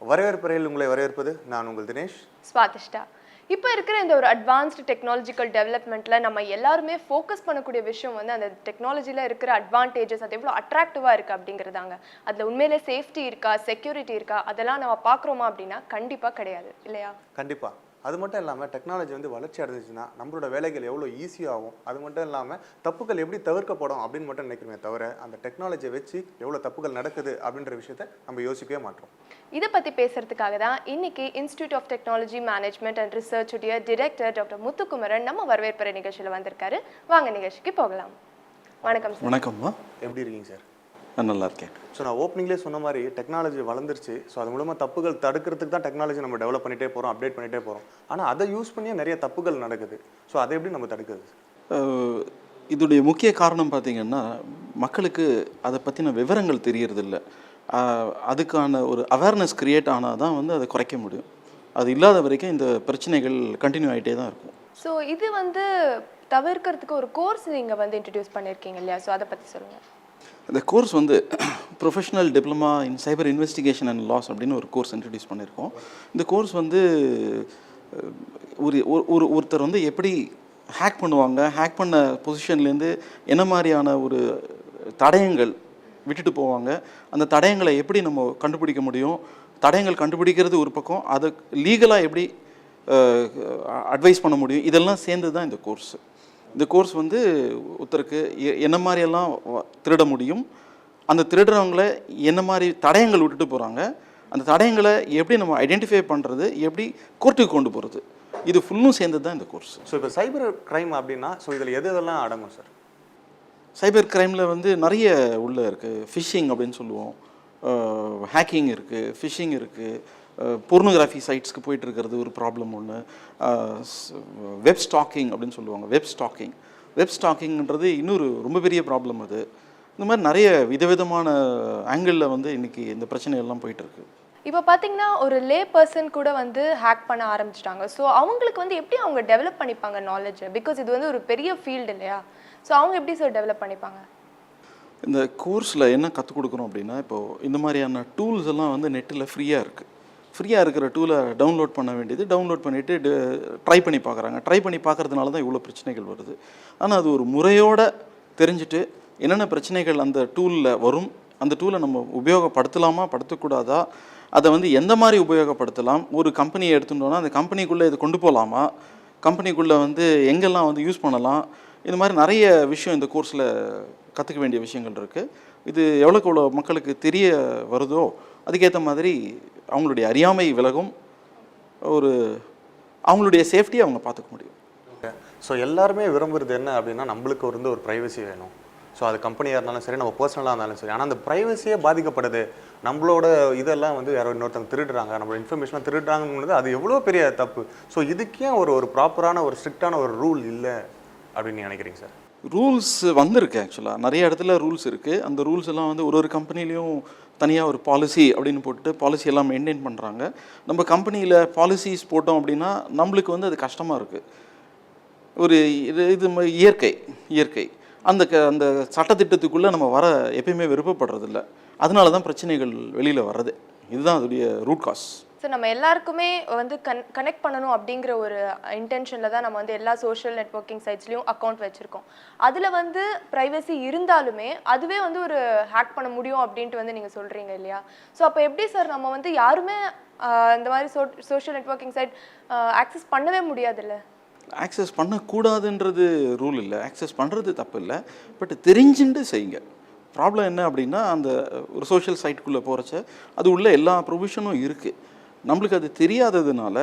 வரவேற்பறையில் உங்களை வரவேற்பது நான் உங்கள் தினேஷ் ஸ்வாதிஷ்டா. இப்போ இருக்கிற இந்த ஒரு அட்வான்ஸ்டு டெக்னாலஜிக்கல் டெவலப்மெண்ட்டில் நம்ம எல்லாருமே ஃபோக்கஸ் பண்ணக்கூடிய விஷயம் வந்து அந்த டெக்னாலஜியில் இருக்கிற அட்வான்டேஜஸ் அது எவ்வளோ அட்ராக்டிவாக இருக்குது அப்படிங்கிறதாங்க. அதில் உண்மையிலே சேஃப்டி இருக்கா, செக்யூரிட்டி இருக்கா, அதெல்லாம் நம்ம பார்க்குறோமா அப்படின்னா கண்டிப்பாக கிடையாது இல்லையா? கண்டிப்பாக. அது மட்டும் இல்லாமல் டெக்னாலஜி வந்து வளர்ச்சி அடைஞ்சிச்சுன்னா நம்மளோட வேலைகள் எவ்வளோ ஈஸியாகும், அது மட்டும் இல்லாமல் தப்புகள் எப்படி தவிர்க்கப்படும் அப்படின்னு மட்டும் நினைக்கிறோமே தவிர அந்த டெக்னாலஜியை வச்சு எவ்வளோ தப்புகள் நடக்குது அப்படின்ற விஷயத்த நம்ம யோசிக்கவே மாட்டோம். இதை பற்றி பேசுறதுக்காக தான் இன்னைக்கு institute of technology management and research உடைய டிரெக்டர் டாக்டர் முத்துக்குமரன் நம்ம வரவேற்பறை நிகழ்ச்சியில் வந்திருக்காரு. வாங்க நிகழ்ச்சிக்கு போகலாம். வணக்கம் சார். வணக்கம்மா, எப்படி இருக்கீங்க சார்? நல்லா இருக்கேன். ஸோ நான் ஓப்பனிங்லேயே சொன்ன மாதிரி டெக்னாலஜி வளர்ந்துருச்சு. ஸோ அது மூலமாக தப்புகள் தடுக்கிறதுக்கு தான் டெக்னாலஜி நம்ம டெவலப் பண்ணிகிட்டே போகிறோம், அப்டேட் பண்ணிகிட்டே போகிறோம். ஆனால் அதை யூஸ் பண்ணியே நிறைய தப்புகள் நடக்குது. ஸோ அதை எப்படி நம்ம தடுக்கிறது? இதோடைய முக்கிய காரணம் பார்த்திங்கன்னா மக்களுக்கு அதை பற்றின விவரங்கள் தெரியறதில்ல. அதுக்கான ஒரு அவேர்னஸ் க்ரியேட் ஆனால் தான் வந்து அதை குறைக்க முடியும். அது இல்லாத வரைக்கும் இந்த பிரச்சனைகள் கண்டினியூ ஆகிட்டே தான் இருக்கும். ஸோ இது வந்து தவிர்க்கிறதுக்கு ஒரு கோர்ஸ் நீங்கள் வந்து இன்ட்ரடியூஸ் பண்ணியிருக்கீங்க இல்லையா? ஸோ அதை பற்றி சொல்லுங்கள். இந்த கோர்ஸ் வந்து professional diploma in cyber investigation and laws அப்படின்னு ஒரு கோர்ஸ் இன்ட்ரடியூஸ் பண்ணியிருக்கோம். இந்த கோர்ஸ் வந்து ஒருத்தர் வந்து எப்படி ஹேக் பண்ணுவாங்க, ஹேக் பண்ண பொசிஷன்லேருந்து என்ன மாதிரியான ஒரு தடயங்கள் விட்டுட்டு போவாங்க, அந்த தடயங்களை எப்படி நம்ம கண்டுபிடிக்க முடியும், தடயங்கள் கண்டுபிடிக்கிறது ஒரு பக்கம், அதை லீகலாக எப்படி அட்வைஸ் பண்ண முடியும், இதெல்லாம் சேர்ந்து தான் இந்த கோர்ஸ். இந்த கோர்ஸ் வந்து ஒருத்தருக்கு என்ன மாதிரியெல்லாம் திருட முடியும், அந்த திருடுறவங்கள என்ன மாதிரி தடயங்கள் விட்டுட்டு போகிறாங்க, அந்த தடயங்களை எப்படி நம்ம ஐடென்டிஃபை பண்ணுறது, எப்படி கோர்ட்டுக்கு கொண்டு போகிறது, இது ஃபுல்லும் சேர்ந்து தான் இந்த கோர்ஸ். ஸோ இப்போ சைபர் கிரைம் அப்படின்னா ஸோ இதில் எதெல்லாம் அடங்கும் சார்? சைபர் கிரைமில் வந்து நிறைய உள்ளே இருக்குது. ஃபிஷிங் அப்படின்னு சொல்லுவோம், ஹேக்கிங் இருக்குது, ஃபிஷிங் இருக்குது, போர்னோகிராஃபி சைட்ஸ்க்கு போயிட்டு இருக்கிறது ஒரு ப்ராப்ளம் ஒன்று, வெப் ஸ்டாக்கிங் அப்படின்னு சொல்லுவாங்க. வெப் ஸ்டாக்கிங்ன்றது இன்னொரு ரொம்ப பெரிய ப்ராப்ளம். அது இந்த மாதிரி நிறைய விதவிதமான ஆங்கிளில் வந்து இன்றைக்கி இந்த பிரச்சனையெல்லாம் போயிட்டுருக்கு. இப்போ பார்த்தீங்கன்னா ஒரு லே பர்சன் கூட வந்து ஹேக் பண்ண ஆரம்பிச்சிட்டாங்க. ஸோ அவங்களுக்கு வந்து எப்படி அவங்க டெவலப் பண்ணிப்பாங்க நாலேஜ்? பிகாஸ் இது வந்து ஒரு பெரிய ஃபீல்டு இல்லையா? ஸோ அவங்க எப்படி சார் டெவலப் பண்ணிப்பாங்க? இந்த கோர்ஸில் என்ன கற்றுக் கொடுக்குறோம் அப்படின்னா, இப்போது இந்த மாதிரியான டூல்ஸ் எல்லாம் வந்து நெட்டில் ஃப்ரீயாக இருக்குது. ஃப்ரீயாக இருக்கிற டூலை டவுன்லோட் பண்ண வேண்டியது, டவுன்லோட் பண்ணிவிட்டு ட்ரை பண்ணி பார்க்குறாங்க. ட்ரை பண்ணி பார்க்குறதுனால தான் இவ்வளோ பிரச்சனைகள் வருது. ஆனால் அது ஒரு முறையோடு தெரிஞ்சுட்டு என்னென்ன பிரச்சனைகள் அந்த டூலில் வரும், அந்த டூலை நம்ம உபயோகப்படுத்தலாமா படுத்தக்கூடாதா, அதை வந்து எந்த மாதிரி உபயோகப்படுத்தலாம், ஒரு கம்பெனியை எடுத்துட்டோன்னா அந்த கம்பெனிக்குள்ளே இது கொண்டு போகலாமா, கம்பெனிக்குள்ளே வந்து எங்கெல்லாம் வந்து யூஸ் பண்ணலாம், இது மாதிரி நிறைய விஷயம் இந்த கோர்ஸில் கற்றுக்க வேண்டிய விஷயங்கள் இருக்குது. இது எவ்வளோக்கு எவ்வளோ மக்களுக்கு தெரிய வருதோ அதுக்கேற்ற மாதிரி அவங்களுடைய அறியாமை விலகும், ஒரு அவங்களுடைய சேஃப்டியை அவங்க பார்த்துக்க முடியும். ஸோ எல்லாருமே விரும்புகிறது என்ன அப்படின்னா நம்மளுக்கு வந்து ஒரு ப்ரைவசி வேணும். ஸோ அது கம்பெனியாக இருந்தாலும் சரி, நம்ம பர்சனலாக இருந்தாலும் சரி. ஆனால் அந்த ப்ரைவசியே பாதிக்கப்படுது, நம்மளோட இதெல்லாம் வந்து யாரோ இன்னொருத்தவங்க திருடுறாங்க, நம்மளோட இன்ஃபர்மேஷன்லாம் திருடுறாங்கன்னு அது எவ்வளோ பெரிய தப்பு. ஸோ இதுக்கே ஒரு ப்ராப்பரான ஒரு ஸ்ட்ரிக்டான ஒரு ரூல் இல்லை அப்படின்னு நினைக்கிறீங்க சார்? ரூல்ஸ் வந்திருக்கு. ஆக்சுவலாக நிறைய இடத்துல ரூல்ஸ் இருக்குது. அந்த ரூல்ஸ் எல்லாம் வந்து ஒரு கம்பெனிலையும் தனியாக ஒரு பாலிசி அப்படின்னு போட்டு பாலிசி எல்லாம் மெயின்டைன் பண்ணுறாங்க. நம்ம கம்பெனியில் பாலிசிஸ் போட்டோம் அப்படின்னா நம்மளுக்கு வந்து அது கஷ்டமாக இருக்குது. ஒரு இது இயற்கை அந்த சட்டத்திட்டத்துக்குள்ளே நம்ம வர எப்பயுமே விருப்பப்படுறதில்ல. அதனால தான் பிரச்சனைகள் வெளியில் வர்றது. இதுதான் அதோடைய ரூட் காஸ். ஸோ நம்ம எல்லாருக்குமே வந்து கனெக்ட் பண்ணணும் அப்படிங்கிற ஒரு இன்டென்ஷனில் தான் நம்ம வந்து எல்லா சோஷியல் நெட்வொர்க்கிங் சைட்ஸ்லையும் அக்கௌண்ட் வச்சுருக்கோம். அதில் வந்து ப்ரைவசி இருந்தாலுமே அதுவே வந்து ஒரு ஹேக் பண்ண முடியும் அப்படின்ட்டு வந்து நீங்கள் சொல்கிறீங்க இல்லையா? ஸோ அப்போ எப்படி சார் நம்ம வந்து யாருமே இந்த மாதிரி சோஷியல் நெட்வொர்க்கிங் சைட் ஆக்சஸ் பண்ணவே முடியாதுல்ல? ஆக்சஸ் பண்ணக்கூடாதுன்றது ரூல் இல்லை, ஆக்சஸ் பண்ணுறது தப்பு இல்லை, பட் தெரிஞ்சுட்டு செய்யுங்க. ப்ராப்ளம் என்ன அப்படின்னா, அந்த ஒரு சோஷியல் சைட்டுக்குள்ளே போகிறச்ச அது உள்ள எல்லா ப்ரொவிஷனும் இருக்குது. நம்மளுக்கு அது தெரியாததுனால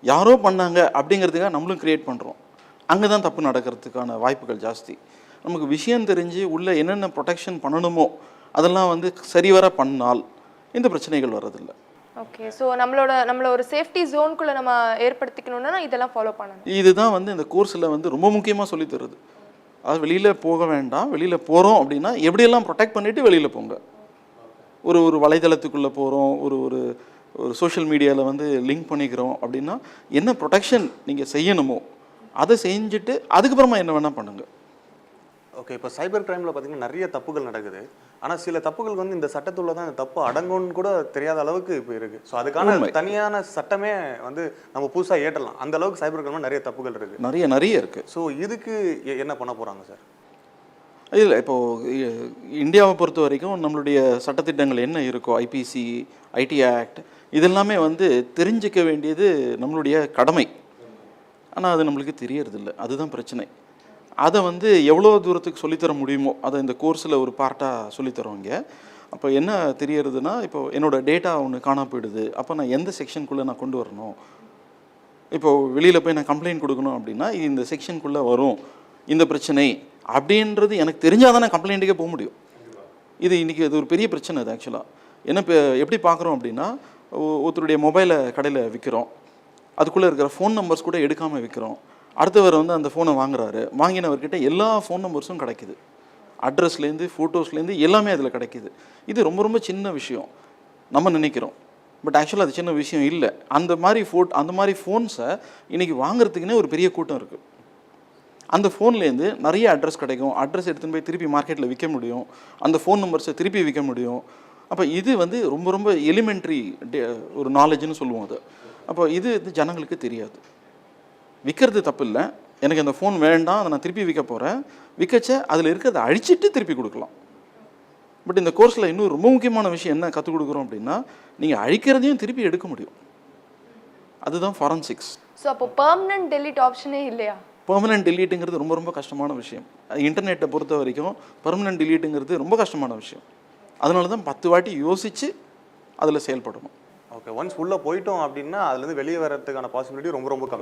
யாரோ பண்ணாங்க அப்படிங்கிறதுக்காக நம்மளும் க்ரியேட் பண்ணுறோம். அங்கே தான் தப்பு நடக்கிறதுக்கான வாய்ப்புகள் ஜாஸ்தி. நமக்கு விஷயம் தெரிஞ்சு உள்ளே என்னென்ன ப்ரொடெக்ஷன் பண்ணணுமோ அதெல்லாம் வந்து சரிவர பண்ணால் இந்த பிரச்சனைகள் வர்றதில்லை. ஓகே. ஸோ நம்மளோட ஒரு சேஃப்டி ஜோனுக்குள்ளே நம்ம ஏற்படுத்திக்கணும்னா இதெல்லாம் ஃபாலோ பண்ணணும். இதுதான் வந்து இந்த கோர்ஸில் வந்து ரொம்ப முக்கியமாக சொல்லித் தருது. அது வெளியில் போக வேண்டாம், வெளியில் போகிறோம் அப்படின்னா எப்படியெல்லாம் ப்ரொடெக்ட் பண்ணிவிட்டு வெளியில் போங்க. ஒரு வலைதளத்துக்குள்ளே போகிறோம், ஒரு சோஷியல் மீடியாவில் வந்து லிங்க் பண்ணிக்கிறோம் அப்படின்னா என்ன ப்ரொடெக்ஷன் நீங்கள் செய்யணுமோ அதை செஞ்சுட்டு அதுக்கப்புறமா என்ன வேணால் பண்ணுங்கள். ஓகே, இப்போ சைபர் கிரைமில் பார்த்தீங்கன்னா நிறைய தப்புகள் நடக்குது. ஆனால் சில தப்புகள் வந்து இந்த சட்டத்துள்ள தான் இந்த தப்பு அடங்கும்னு கூட தெரியாத அளவுக்கு இப்போ இருக்குது. ஸோ அதுக்கான தனியான சட்டமே வந்து நம்ம புதுசாக ஏற்றலாம். அந்த அளவுக்கு சைபர் கிரைமில் நிறைய தப்புகள் இருக்குது. நிறைய இருக்குது. ஸோ இதுக்கு என்ன பண்ண போகிறாங்க சார்? இல்லை, இப்போது இந்தியாவை பொறுத்த வரைக்கும் நம்மளுடைய சட்டத்திட்டங்கள் என்ன இருக்கோ, ஐபிசி, ஐடி ஆக்ட், இதெல்லாமே வந்து தெரிஞ்சிக்க வேண்டியது நம்மளுடைய கடமை. ஆனால் அது நம்மளுக்கு தெரியறதில்ல, அதுதான் பிரச்சனை. அதை வந்து எவ்வளோ தூரத்துக்கு சொல்லித்தர முடியுமோ அதை இந்த கோர்ஸில் ஒரு பார்ட்டாக சொல்லித்தரோங்க. அப்போ என்ன தெரியறதுன்னா, இப்போ என்னோடய டேட்டா ஒன்று காணாம போயிடுது, அப்போ நான் எந்த செக்ஷனுக்குள்ளே நான் கொண்டு வரணும், இப்போது வெளியில் போய் நான் கம்ப்ளைண்ட் கொடுக்கணும் அப்படின்னா இந்த செக்ஷனுக்குள்ளே வரும் இந்த பிரச்சனை அப்படின்றது எனக்கு தெரிஞ்சால் தான் நான் கம்ப்ளைண்ட்டுக்கே போக முடியும். இன்றைக்கி அது ஒரு பெரிய பிரச்சனை. அது ஆக்சுவலாக என்ன இப்போ எப்படி பார்க்குறோம் அப்படின்னா, ஒருத்தருடைய மொபைலை கடையில் விற்கிறோம், அதுக்குள்ளே இருக்கிற ஃபோன் நம்பர்ஸ் கூட எடுக்காமல் விற்கிறோம். அடுத்தவர் வந்து அந்த ஃபோனை வாங்குறாரு, வாங்கினவர்கிட்ட எல்லா ஃபோன் நம்பர்ஸும் கிடைக்குது, அட்ரஸ்லேருந்து ஃபோட்டோஸ்லேருந்து எல்லாமே அதில் கிடைக்குது. இது ரொம்ப ரொம்ப சின்ன விஷயம் நம்ம நினைக்கிறோம், பட் ஆக்சுவலாக அது சின்ன விஷயம் இல்லை. அந்த மாதிரி ஃபோன்ஸை இன்றைக்கி வாங்குறதுக்குன்னே ஒரு பெரிய கூட்டம் இருக்குது. அந்த ஃபோன்லேருந்து நிறைய அட்ரஸ் கிடைக்கும், அட்ரஸ் எடுத்துன்னு போய் திருப்பி மார்க்கெட்டில் விற்க முடியும், அந்த ஃபோன் நம்பர்ஸை திருப்பி விற்க முடியும். அப்போ இது வந்து ரொம்ப ரொம்ப எலிமெண்ட்ரி ஒரு நாலேஜ்னு சொல்லுவோம் அது. அப்போ இது ஜனங்களுக்கு தெரியாது. விற்கிறது தப்பு இல்லை, எனக்கு அந்த ஃபோன் வேண்டாம், அதை நான் திருப்பி விற்க போகிறேன், விற்கச்ச அதில் இருக்கிறத அழிச்சிட்டு திருப்பி கொடுக்கலாம். பட் இந்த கோர்ஸில் இன்னும் ரொம்ப முக்கியமான விஷயம் என்ன கற்றுக் கொடுக்குறோம் அப்படின்னா, நீங்கள் அழிக்கிறதையும் திருப்பி எடுக்க முடியும். அதுதான் ஃபாரன்சிக்ஸ். ஸோ அப்போ பெர்மனன்ட் டெலீட் ஆப்ஷனே இல்லையா? பெர்மனன்ட் டெலீட்டுங்கிறது ரொம்ப ரொம்ப கஷ்டமான விஷயம். இன்டர்நெட்டை பொறுத்த வரைக்கும் பெர்மனன்ட் டெலீட்டுங்கிறது ரொம்ப கஷ்டமான விஷயம். அதனால தான் 10 வாட்டி யோசித்து அதில் செயல்படணும். ஓகே, ஒன்ஸ் உள்ளே போயிட்டோம் அப்படின்னா அதுலேருந்து வெளியே வரதுக்கான பாசிபிலிட்டி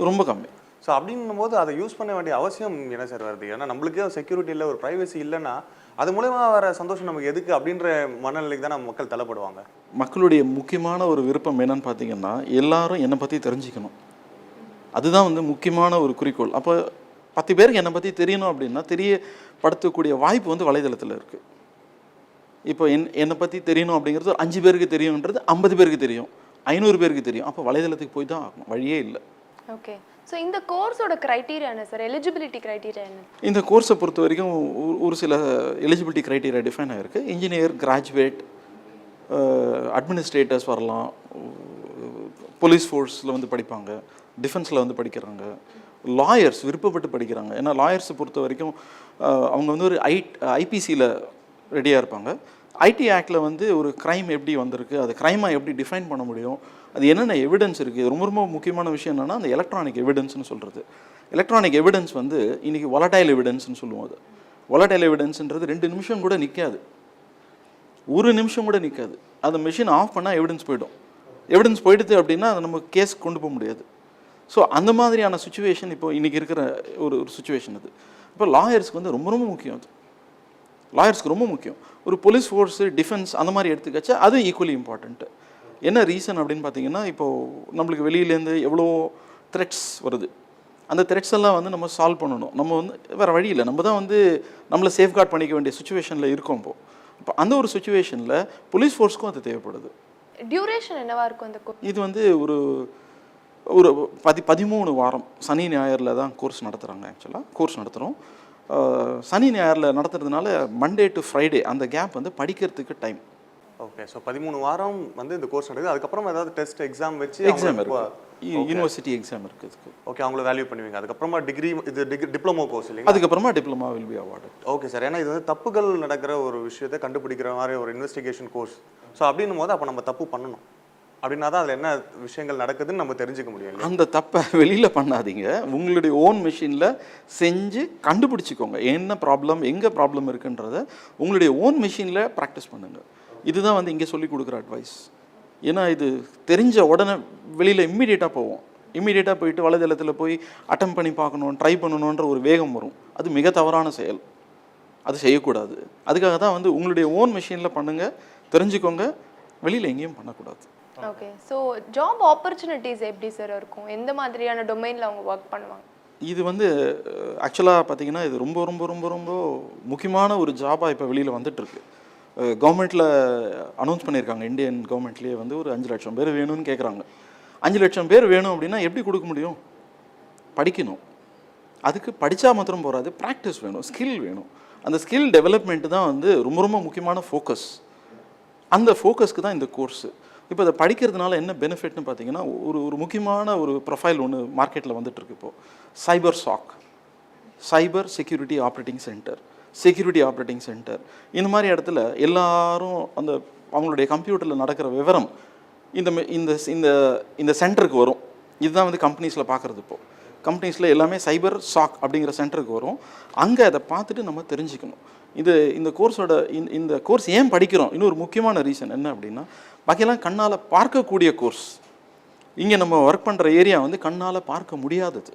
ரொம்ப கம்மி. ஸோ அப்படின்னும் போது அதை யூஸ் பண்ண வேண்டிய அவசியம் என்ன சார் வருது? ஏன்னா நம்மளுக்கே செக்யூரிட்டி இல்லை, ஒரு ப்ரைவசி இல்லைன்னா அது மூலமா வர சந்தோஷம் நமக்கு எதுக்கு அப்படின்ற மனநிலைக்கு தான் நம்ம மக்கள் தள்ளப்படுவாங்க. மக்களுடைய முக்கியமான ஒரு விருப்பம் என்னன்னு பார்த்தீங்கன்னா, எல்லாரும் என்னை பற்றி தெரிஞ்சுக்கணும். அதுதான் வந்து முக்கியமான ஒரு குறிக்கோள். அப்போ 10 பேருக்கு என்னை பற்றி தெரியணும் அப்படின்னா தெரியப்படுத்தக்கூடிய வாய்ப்பு வந்து வலைதளத்தில் இருக்குது. இப்போ என்னை பற்றி தெரியணும் அப்படிங்கிறது ஒரு 5 பேருக்கு தெரியுன்றது 50 பேருக்கு தெரியும், 500 பேருக்கு தெரியும். அப்போ வலைதளத்துக்கு போய் தான் ஆகணும், வழியே இல்லை. ஓகே, ஸோ இந்த கோர்ஸோட க்ரைட்டீரியா என்ன சார்? எலிஜிபிலிட்டி க்ரைட்டீரியா என்ன? இந்த கோர்ஸை பொறுத்த வரைக்கும் ஒரு சில எலிஜிபிலிட்டி க்ரைட்டீரியா டிஃபைன் ஆகிருக்கு. இன்ஜினியர், கிராஜுவேட், அட்மினிஸ்ட்ரேட்டர்ஸ் வரலாம், போலீஸ் ஃபோர்ஸில் வந்து படிப்பாங்க, டிஃபென்ஸில் வந்து படிக்கிறாங்க, லாயர்ஸ் விருப்பப்பட்டு படிக்கிறாங்க. ஏன்னா லாயர்ஸை பொறுத்த வரைக்கும் அவங்க வந்து ஒரு ஐபிசியில் ரெடியாக இருப்பாங்க. ஐடி ஆக்டில் வந்து ஒரு க்ரைம் எப்படி வந்திருக்கு, அது க்ரைமாக எப்படி டிஃபைன் பண்ண முடியும், அது என்னென்ன எவிடன்ஸ் இருக்குது. ரொம்ப ரொம்ப முக்கியமான விஷயம் என்னென்னா அந்த எலக்ட்ரானிக் எவிடன்ஸ்னு சொல்கிறது. எலக்ட்ரானிக் எவிடன்ஸ் வந்து இன்றைக்கி வாலடைல் எவிடன்ஸ்னு சொல்லுவோம். அது வாலடைல் எவிடன்ஸ்ன்றது 2 நிமிஷம் கூட நிற்காது, 1 நிமிஷம் கூட நிற்காது. அந்த மிஷின் ஆஃப் பண்ணால் எவிடன்ஸ் போய்டும். எவிடன்ஸ் போயிடுது அப்படின்னா அதை நம்ம கேஸ் கொண்டு போக முடியாது. ஸோ அந்த மாதிரியான சுச்சுவேஷன் இப்போ இன்றைக்கி இருக்கிற ஒரு சுச்சுவேஷன் அது. இப்போ லாயர்ஸ்க்கு வந்து ரொம்ப ரொம்ப முக்கியம். அது லாயர்ஸ்க்கு ரொம்ப முக்கியம். ஒரு போலீஸ் ஃபோர்ஸு, டிஃபென்ஸ் அந்த மாதிரி எடுத்துக்கச்சா அது ஈக்குவலி இம்பார்ட்டண்ட்டு. என்ன ரீசன் அப்படின்னு பார்த்தீங்கன்னா, இப்போது நம்மளுக்கு வெளியிலேருந்து எவ்வளோ த்ரெட்ஸ் வருது, அந்த த்ரெட்ஸ் எல்லாம் வந்து நம்ம சால்வ் பண்ணணும். நம்ம வந்து வேறு வழி இல்லை, நம்ம தான் வந்து நம்மளை சேஃப்கார்ட் பண்ணிக்க வேண்டிய சுச்சுவேஷனில் இருக்கோம். இப்போ அந்த ஒரு சுச்சுவேஷனில் போலீஸ் ஃபோர்ஸ்க்கும் அது தேவைப்படுது. டியூரேஷன் என்னவா இருக்கும் அந்த கோர்ஸ்? இது வந்து ஒரு 13 வாரம் சனி ஞாயிறில் தான் கோர்ஸ் நடத்துகிறாங்க. ஆக்சுவலாக கோர்ஸ் நடத்துகிறோம். சனி ஞாயிறில் நடத்துறதுனால மண்டே டு ஃப்ரைடே அந்த கேப் வந்து படிக்கிறதுக்கு டைம். ஓகே, ஸோ 13 வாரம் வந்து இந்த கோர்ஸ் நடக்குது. அதுக்கப்புறம் ஏதாவது டெஸ்ட் எக்ஸாம் வச்சு இருக்குது, யூனிவர்சிட்டி எக்ஸாம் இருக்குது. ஓகே, அவங்கள வேல்யூ பண்ணுவீங்க. அதுக்கப்புறமா டிப்ளமோ கோர்ஸ் இல்லைங்க? அதுக்கப்புறமா diploma will be award. Okay sir, ஏன்னா இது வந்து தப்புகள் நடக்கிற ஒரு விஷயத்தை கண்டுபிடிக்கிற மாதிரி ஒரு இன்வெஸ்டிகேஷன் கோர்ஸ். ஸோ அப்படின்னும் போது அப்போ நம்ம தப்பு பண்ணணும் அப்படின்னா தான் அதில் என்ன விஷயங்கள் நடக்குதுன்னு நம்ம தெரிஞ்சுக்க முடியும். அந்த தப்பை வெளியில் பண்ணாதீங்க, உங்களுடைய ஓன் மிஷினில் செஞ்சு கண்டுபிடிச்சிக்கோங்க. என்ன ப்ராப்ளம், எங்கே ப்ராப்ளம் இருக்குன்றதை உங்களுடைய ஓன் மிஷினில் ப்ராக்டிஸ் பண்ணுங்கள். இதுதான் வந்து இங்கே சொல்லி கொடுக்குற அட்வைஸ். ஏன்னா இது தெரிஞ்ச உடனே வெளியில் இம்மீடியட்டாக போவோம். இம்மீடியட்டாக போயிட்டு வலைதளத்தில் போய் அட்டம் பண்ணி பார்க்கணும், ட்ரை பண்ணணுன்ற ஒரு வேகம் வரும். அது மிக தவறான செயல், அது செய்யக்கூடாது. அதுக்காக தான் வந்து உங்களுடைய ஓன் மிஷினில் பண்ணுங்கள், தெரிஞ்சுக்கோங்க, வெளியில் எங்கேயும் பண்ணக்கூடாது. ஓகே, ஸோ ஜாப் ஆப்பர்ச்சுனிட்டிஸ் எப்படி சார் இருக்கும்? எந்த மாதிரியான டொமைனில் அவங்க ஒர்க் பண்ணுவாங்க? இது வந்து ஆக்சுவலாக பார்த்தீங்கன்னா இது ரொம்ப ரொம்ப ரொம்ப ரொம்ப முக்கியமான ஒரு ஜாபாக இப்போ வெளியில் வந்துட்டுருக்கு. கவர்மெண்ட்டில் அனௌன்ஸ் பண்ணியிருக்காங்க, இந்தியன் கவர்மெண்ட்லேயே வந்து ஒரு 5 லட்சம் பேர் வேணும்னு கேட்குறாங்க. 5 லட்சம் பேர் வேணும் அப்படின்னா எப்படி கொடுக்க முடியும்? படிக்கணும். அதுக்கு படித்தா மாத்திரம் போகாது, ப்ராக்டிஸ் வேணும், ஸ்கில் வேணும். அந்த ஸ்கில் டெவலப்மெண்ட் தான் வந்து ரொம்ப ரொம்ப முக்கியமான ஃபோக்கஸ். அந்த ஃபோக்கஸ்க்கு தான் இந்த கோர்ஸு. இப்போ இதை படிக்கிறதுனால என்ன பெனிஃபிட்னு பார்த்தீங்கன்னா, ஒரு முக்கியமான ஒரு ப்ரொஃபைல் ஒன்று மார்க்கெட்டில் வந்துட்டுருக்கு இப்போது. Cyber SOC, cyber security operating centre, security operating centre. இந்த மாதிரி இடத்துல எல்லாரும் அந்த அவங்களுடைய கம்ப்யூட்டரில் நடக்கிற விவரம் இந்த இந்த இந்த இந்த சென்டருக்கு வரும். இதுதான் வந்து கம்பெனிஸில் பார்க்குறது. இப்போது கம்பெனிஸில் எல்லாமே சைபர் சாக் அப்படிங்கிற சென்டருக்கு வரும். அங்கே அதை பார்த்துட்டு நம்ம தெரிஞ்சுக்கணும். இந்த கோர்ஸோட இந்த கோர்ஸ் ஏன் படிக்கிறோம், இன்னொரு முக்கியமான ரீசன் என்ன அப்படின்னா, பாக்கியெல்லாம் கண்ணால் பார்க்கக்கூடிய கோர்ஸ். இங்கே நம்ம ஒர்க் பண்ணுற ஏரியா வந்து கண்ணால் பார்க்க முடியாதது.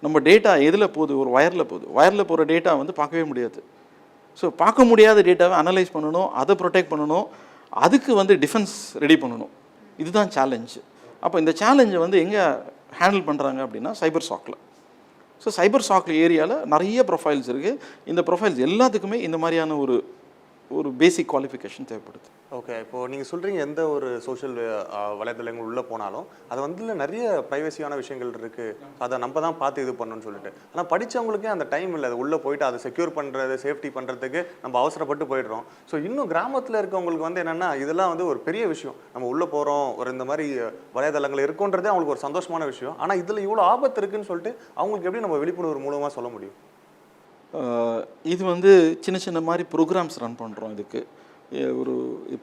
நம்ம டேட்டா எதில் போகுது, ஒரு வயரில் போகுது. வயரில் போகிற டேட்டா வந்து பார்க்கவே முடியாது. ஸோ பார்க்க முடியாத டேட்டாவை அனலைஸ் பண்ணணும், அதை ப்ரொடெக்ட் பண்ணணும், அதுக்கு வந்து டிஃபென்ஸ் ரெடி பண்ணணும். இதுதான் சேலஞ்சு. அப்போ இந்த சேலஞ்சை வந்து எங்கே ஹேண்டில் பண்ணுறாங்க அப்படின்னா சைபர் சாக்கில். ஸோ சைபர் சாக் ஏரியாவில் நிறைய ப்ரொஃபைல்ஸ் இருக்குது. இந்த ப்ரொஃபைல்ஸ் எல்லாத்துக்குமே இந்த மாதிரியான ஒரு பேசிக் குவாலிஃபிகேஷன் தேவைப்படுது. ஓகே, இப்போது நீங்கள் சொல்கிறீங்க எந்த ஒரு சோஷியல் வலைதளங்கள் உள்ளே போனாலும் அது வந்து நிறைய ப்ரைவசியான விஷயங்கள் இருக்குது, அதை நம்ம தான் பார்த்து இது பண்ணணும்னு சொல்லிட்டு. ஆனால் படித்தவங்களுக்கே அந்த டைம் இல்லை. அது உள்ளே போயிட்டு அதை செக்யூர் பண்ணுறது, சேஃப்டி பண்ணுறதுக்கு நம்ம அவசரப்பட்டு போயிடுறோம். ஸோ இன்னும் கிராமத்தில் இருக்கவங்களுக்கு வந்து என்னென்னா இதெல்லாம் வந்து ஒரு பெரிய விஷயம். நம்ம உள்ளே போகிறோம், ஒரு இந்த மாதிரி வலைதளங்கள் இருக்குன்றதே அவங்களுக்கு ஒரு சந்தோஷமான விஷயம். ஆனால் இதில் இவ்வளோ ஆபத்து இருக்குதுன்னு சொல்லிட்டு அவங்களுக்கு எப்படி நம்ம விழிப்புணர்வு மூலமாக சொல்ல முடியும்? இது வந்து சின்ன சின்ன மாதிரி ப்ரோக்ராம்ஸ் ரன் பண்ணுறோம். இதுக்கு ஒரு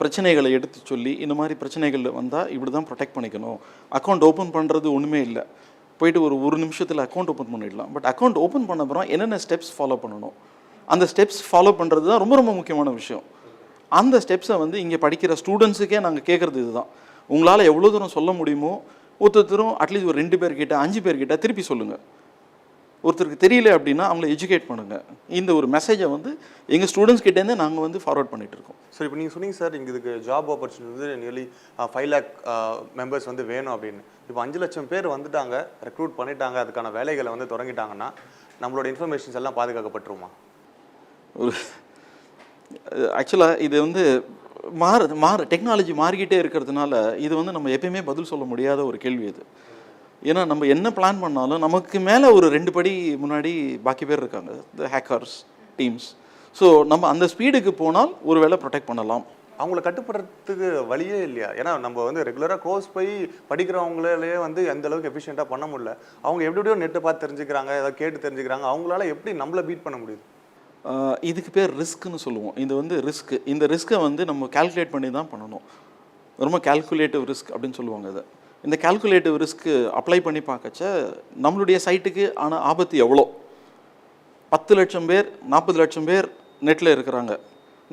பிரச்சனைகளை எடுத்து சொல்லி, இந்த மாதிரி பிரச்சனைகள் வந்தால் இப்படி தான் ப்ரொடெக்ட் பண்ணிக்கணும். அக்கௌண்ட் ஓப்பன் பண்ணுறது ஒன்றுமே இல்லை, போயிட்டு ஒரு நிமிஷத்தில் அக்கௌண்ட் ஓப்பன் பண்ணிடலாம். பட் அக்கௌண்ட் ஓப்பன் பண்ண அப்புறம் என்னென்ன ஸ்டெப்ஸ் ஃபாலோ பண்ணணும், அந்த ஸ்டெப்ஸ் ஃபாலோ பண்ணுறது தான் ரொம்ப ரொம்ப முக்கியமான விஷயம். அந்த ஸ்டெப்ஸை வந்து இங்கே படிக்கிற ஸ்டூடெண்ட்ஸுக்கே நாங்கள் கேட்குறது இதுதான். உங்களால் எவ்வளோ தூரம் சொல்ல முடியுமோ ஒருத்தரும் அட்லீஸ்ட் ஒரு 2 பேர்கிட்ட 5 பேர்கிட்ட திருப்பி சொல்லுங்கள். ஒருத்தருக்கு தெரியல அப்படின்னா அவங்கள எஜுகேட் பண்ணுங்கள். இந்த ஒரு மெசேஜை வந்து எங்கள் ஸ்டூடெண்ட்ஸ் கிட்டேருந்து நாங்கள் வந்து ஃபார்வர்ட் பண்ணிகிட்டு இருக்கோம். சார், இப்போ நீங்கள் சொன்னீங்க சார், இங்கே இதுக்கு ஜாப் ஆப்பர்ச்சுனிட்டி வந்து நியர்லி 5 lakh மெம்பர்ஸ் வந்து வேணும் அப்படின்னு. இப்போ 5 லட்சம் பேர் வந்துட்டாங்க, ரெக்ரூட் பண்ணிட்டாங்க, அதுக்கான வேலைகளை வந்து தொடங்கிட்டாங்கன்னா நம்மளோட இன்ஃபர்மேஷன்ஸ் எல்லாம் பாதுகாக்கப்பட்டுருமா? ஆக்சுவலாக இது வந்து டெக்னாலஜி மாறிக்கிட்டே இருக்கிறதுனால இது வந்து நம்ம எப்பயுமே பதில் சொல்ல முடியாத ஒரு கேள்வி இது. ஏன்னா நம்ம என்ன பிளான் பண்ணாலும் நமக்கு மேலே ஒரு 2 படி முன்னாடி பாக்கி பேர் இருக்காங்க, இந்த ஹேக்கர்ஸ் டீம்ஸ். ஸோ நம்ம அந்த ஸ்பீடுக்கு போனால் ஒரு வேளை ப்ரொடெக்ட் பண்ணலாம். அவங்கள கட்டுப்படுறதுக்கு வழியே இல்லையா? ஏன்னா நம்ம வந்து ரெகுலராக கோர்ஸ் போய் படிக்கிறவங்களே வந்து எந்த அளவுக்கு எஃபிஷியண்ட்டாக பண்ண முடியல. அவங்க எப்படியோ நெட்டை பார்த்து தெரிஞ்சுக்கிறாங்க, ஏதாவது கேட்டு தெரிஞ்சுக்கிறாங்க. அவங்களால எப்படி நம்மளை பீட் பண்ண முடியுது? இதுக்கு பேர் ரிஸ்க்குன்னு சொல்லுவோம். இது வந்து ரிஸ்க்கு. இந்த ரிஸ்க்கை வந்து நம்ம கால்குலேட் பண்ணி தான் பண்ணணும். ரொம்ப கால்குலேட்டிவ் ரிஸ்க் அப்படின்னு சொல்லுவாங்க இதை. இந்த கால்குலேட்டிவ் ரிஸ்க்கு அப்ளை பண்ணி பார்க்கச்ச நம்மளுடைய சைட்டுக்கு ஆன ஆபத்து எவ்வளோ? 10 லட்சம் பேர் 40 லட்சம் பேர் நெட்டில் இருக்கிறாங்க,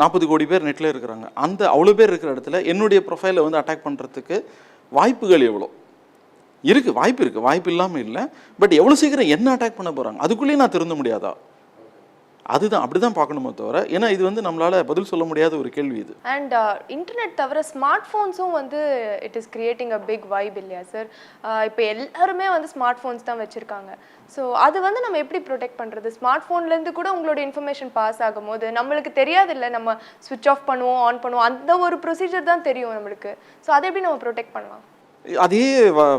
40 கோடி பேர் நெட்டில் இருக்கிறாங்க. அந்த அவ்வளோ பேர் இருக்கிற இடத்துல என்னுடைய ப்ரொஃபைலை வந்து அட்டாக் பண்ணுறதுக்கு வாய்ப்புகள் எவ்வளோ இருக்குது? வாய்ப்பு இருக்குது, வாய்ப்பு இல்லாமல் இல்லை. பட் எவ்வளோ சீக்கிரம் என்ன அட்டாக் பண்ண போகிறாங்க, அதுக்குள்ளேயே நான் திருந்த முடியாதா? அதுதான் அப்படி தான் பார்க்கணுமோ தவிர, ஏன்னா இது வந்து நம்மளால் பதில் சொல்ல முடியாத ஒரு கேள்வி இது. அண்ட் இன்டர்நெட் தவிர ஸ்மார்ட் ஃபோன்ஸும் வந்து it is creating a big vibe இல்லையா சார்? இப்போ எல்லாருமே வந்து ஸ்மார்ட் ஃபோன்ஸ் தான் வச்சுருக்காங்க. ஸோ அது வந்து நம்ம எப்படி ப்ரொடெக்ட் பண்ணுறது? ஸ்மார்ட் ஃபோன்லேருந்து கூட உங்களோட இன்ஃபர்மேஷன் பாஸ் ஆகும்போது நம்மளுக்கு தெரியாது இல்லை, நம்ம ஸ்விட்ச் ஆஃப் பண்ணுவோம், ஆன் பண்ணுவோம், அந்த ஒரு ப்ரொசீஜர் தான் தெரியும் நம்மளுக்கு. ஸோ அதை எப்படி நம்ம ப்ரொடெக்ட் பண்ணலாம்? அதே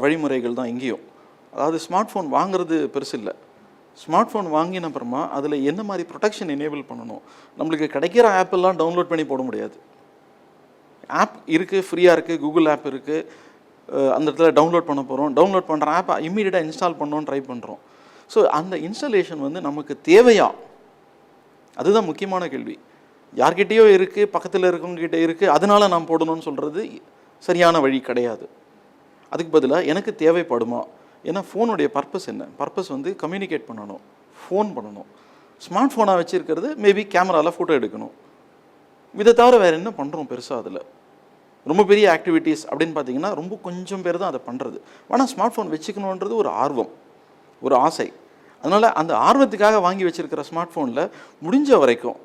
வழிமுறைகள் தான் இங்கேயும். அதாவது ஸ்மார்ட் ஃபோன் வாங்குறது பெருசு இல்லை. ஸ்மார்ட் ஃபோன் வாங்கின அப்புறமா அதில் என்ன மாதிரி ப்ரொடெக்ஷன் எனேபிள் பண்ணணும். நம்மளுக்கு கிடைக்கிற ஆப்பெல்லாம் டவுன்லோட் பண்ணி போட முடியாது. ஆப் இருக்குது, ஃப்ரீயாக இருக்குது, கூகுள் ஆப் இருக்குது, அந்த இடத்துல டவுன்லோட் பண்ண போகிறோம். டவுன்லோட் பண்ணுற ஆப்பை இம்மீடியட்டாக இன்ஸ்டால் பண்ணணும்னு ட்ரை பண்ணுறோம். ஸோ அந்த இன்ஸ்டாலேஷன் வந்து நமக்கு தேவையா? அதுதான் முக்கியமான கேள்வி. யார்கிட்டேயோ இருக்குது, பக்கத்தில் இருக்கவங்ககிட்ட இருக்குது, அதனால நான் போடணும்னு சொல்கிறது சரியான வழி கிடையாது. அதுக்கு பதிலாக எனக்கு தேவைப்படுமா? ஏன்னா ஃபோனுடைய பர்பஸ் என்ன? பர்பஸ் வந்து கம்யூனிகேட் பண்ணணும், ஃபோன் பண்ணணும். ஸ்மார்ட் ஃபோனாக வச்சுருக்கிறது மேபி கேமராவில் ஃபோட்டோ எடுக்கணும். இதை தவிர வேறு என்ன பண்ணுறோம் பெருசாக? அதில் ரொம்ப பெரிய ஆக்டிவிட்டீஸ் அப்படின்னு பார்த்தீங்கன்னா ரொம்ப கொஞ்சம் பேர் தான் அதை பண்ணுறது. ஆனால் ஸ்மார்ட் ஃபோன் வச்சுக்கணுன்றது ஒரு ஆர்வம், ஒரு ஆசை. அதனால் அந்த ஆர்வத்துக்காக வாங்கி வச்சுருக்கிற ஸ்மார்ட் ஃபோனில் முடிஞ்ச வரைக்கும்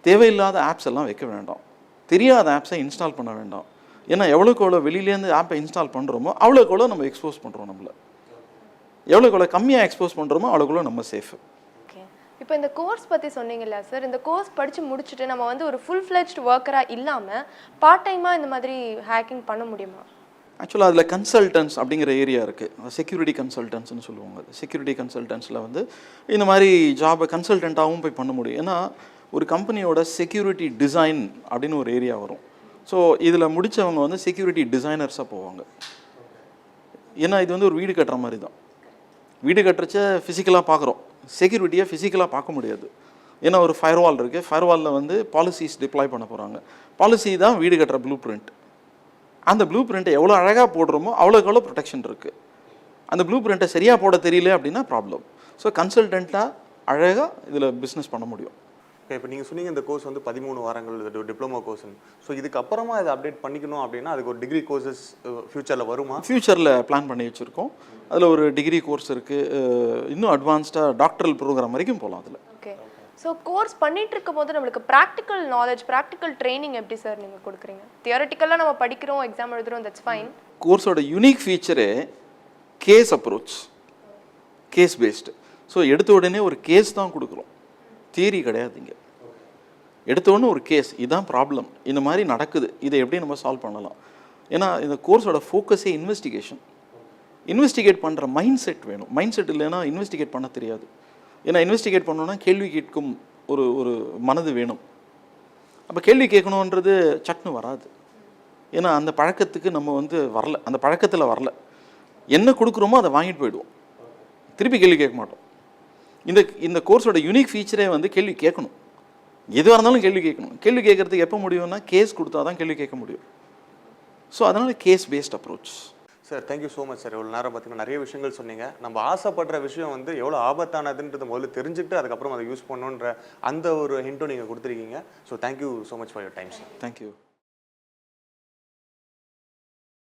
தேவையில்லாத ஆப்ஸ் எல்லாம் வைக்க வேண்டாம், தெரியாத ஆப்ஸை இன்ஸ்டால் பண்ண வேண்டாம். ஏன்னா எவ்வளோக்கு எவ்வளோ வெளியிலேருந்து ஆப்பை இன்ஸ்டால் பண்ணுறோமோ அவ்வளோக்கு எவ்வளோ நம்ம எக்ஸ்போஸ் பண்ணுறோம். நம்மளை எவ்வளோக்கு எவ்வளோ கம்மியாக எக்ஸ்போஸ் பண்ணுறோமோ அவ்வளோக்குள்ள நம்ம சேஃபு. ஓகே, இப்போ இந்த கோர்ஸ் பற்றி சொன்னீங்கல்ல சார், இந்த கோர்ஸ் படித்து முடிச்சுட்டு நம்ம வந்து ஒரு ஃபுல் ஃப்ளெஜ்ட் ஒர்க்கராக இல்லாமல் பார்ட் டைமாக இந்த மாதிரி ஹேக்கிங் பண்ண முடியுமா? ஆக்சுவலாக அதில் கன்சல்டன்ஸ் அப்படிங்கிற ஏரியா இருக்குது, செக்யூரிட்டி கன்சல்டன்ஸ்னு சொல்லுவாங்க. செக்யூரிட்டி கன்சல்டன்ஸில் வந்து இந்த மாதிரி ஜாபை கன்சல்டண்ட்டாகவும் போய் பண்ண முடியும். ஏன்னா ஒரு கம்பெனியோட செக்யூரிட்டி டிசைன் அப்படின்னு ஒரு ஏரியா வரும். ஸோ இதில் முடித்தவங்க வந்து செக்யூரிட்டி டிசைனர்ஸாக போவாங்க. ஏன்னா இது வந்து ஒரு வீடு கட்டுற மாதிரி தான். வீடு கட்டுறச்ச ஃபிசிக்கலாக பார்க்குறோம், செக்யூரிட்டியை ஃபிசிக்கலாக பார்க்க முடியாது. ஏன்னா ஒரு ஃபயர்வால் இருக்குது, ஃபயர்வாலில் வந்து பாலிசிஸ் டிப்ளாய் பண்ண போகிறாங்க. பாலிசி தான் வீடு கட்டுற ப்ளூ பிரிண்ட். அந்த ப்ளூ பிரிண்ட்டை எவ்வளோ அழகாக போடுறோமோ அவ்வளோக்கு எவ்வளோ ப்ரொடெக்ஷன் இருக்குது. அந்த ப்ளூ பிரிண்ட்டை சரியாக போட தெரியல அப்படின்னா ப்ராப்ளம். ஸோ கன்சல்டண்ட்டாக அழகாக இதில் பிஸ்னஸ் பண்ண முடியும். இப்போ நீங்கள் சொன்னீங்க இந்த கோர்ஸ் வந்து 13 வாரங்கள் டிப்ளமோ கோர்ஸ்னு. ஸோ இதுக்கப்புறமா இதை அப்டேட் பண்ணிக்கணும் அப்படின்னா அதுக்கு ஒரு டிகிரி கோர்சஸ் ஃபியூச்சரில் வருமா? ஃப்யூச்சரில் பிளான் பண்ணி வச்சுருக்கோம். அதில் ஒரு டிகிரி கோர்ஸ் இருக்குது, இன்னும் அட்வான்ஸ்டாக டாக்டரல் ப்ரோக்ராம் வரைக்கும் போகலாம் அதில். ஓகே. ஸோ கோர்ஸ் பண்ணிட்டு இருக்கும் போது நம்மளுக்கு ப்ராக்டிக்கல் நாலேஜ், ப்ராக்டிக்கல் ட்ரைனிங் எப்படி சார் நீங்கள் கொடுக்குறீங்க? தியரட்டிக்கலாக நம்ம படிக்கிறோம், எக்ஸாம் எழுதுகிறோம், தட்ஸ் ஃபைன். கோர்ஸோட யூனிக் ஃபீச்சரே case approach, case based. So எடுத்த உடனே ஒரு கேஸ் தான் கொடுக்குறோம், தியரி கிடையாதுங்க. எடுத்த உடனே ஒரு கேஸ், இதுதான் ப்ராப்ளம், இந்த மாதிரி நடக்குது, இதை எப்படி நம்ம சால்வ் பண்ணலாம். ஏன்னா இந்த கோர்ஸோட ஃபோக்கஸே இன்வெஸ்டிகேஷன். இன்வெஸ்டிகேட் பண்ணுற மைண்ட் செட் வேணும். மைண்ட் செட் இல்லைன்னா இன்வெஸ்டிகேட் பண்ண தெரியாது. ஏன்னா இன்வெஸ்டிகேட் பண்ணோன்னா கேள்வி கேட்கும் ஒரு ஒரு மனது வேணும். அப்போ கேள்வி கேட்கணுன்றது சட்னு வராது. ஏன்னா அந்த பழக்கத்துக்கு நம்ம வந்து வரல, அந்த பழக்கத்தில் வரல. என்ன கொடுக்குறோமோ அதை வாங்கிட்டு போயிடுவோம், திருப்பி கேள்வி கேட்க மாட்டோம். இந்த கோர்ஸோட யூனிக் ஃபீச்சரே வந்து கேள்வி கேட்கணும். எதுவாக இருந்தாலும் கேள்வி கேட்கணும். கேள்வி கேட்குறதுக்கு எப்போ முடியும்னா கேஸ் கொடுத்தா தான் கேள்வி கேட்க முடியும். ஸோ அதனால் case based approach. Sir thank you so much sir. இவ்வளோ நேரம் பார்த்தீங்கன்னா நிறைய விஷயங்கள் சொன்னீங்க. நம்ம ஆசைப்படுற விஷயம் வந்து எவ்வளோ ஆபத்தானதுன்றது முதல்ல தெரிஞ்சுக்கிட்டு அதுக்கப்புறம் அதை யூஸ் பண்ணணுன்ற அந்த ஒரு ஹிண்ட்டும் நீங்கள் கொடுத்துருக்கீங்க. So thank you so much for your time sir. Thank you.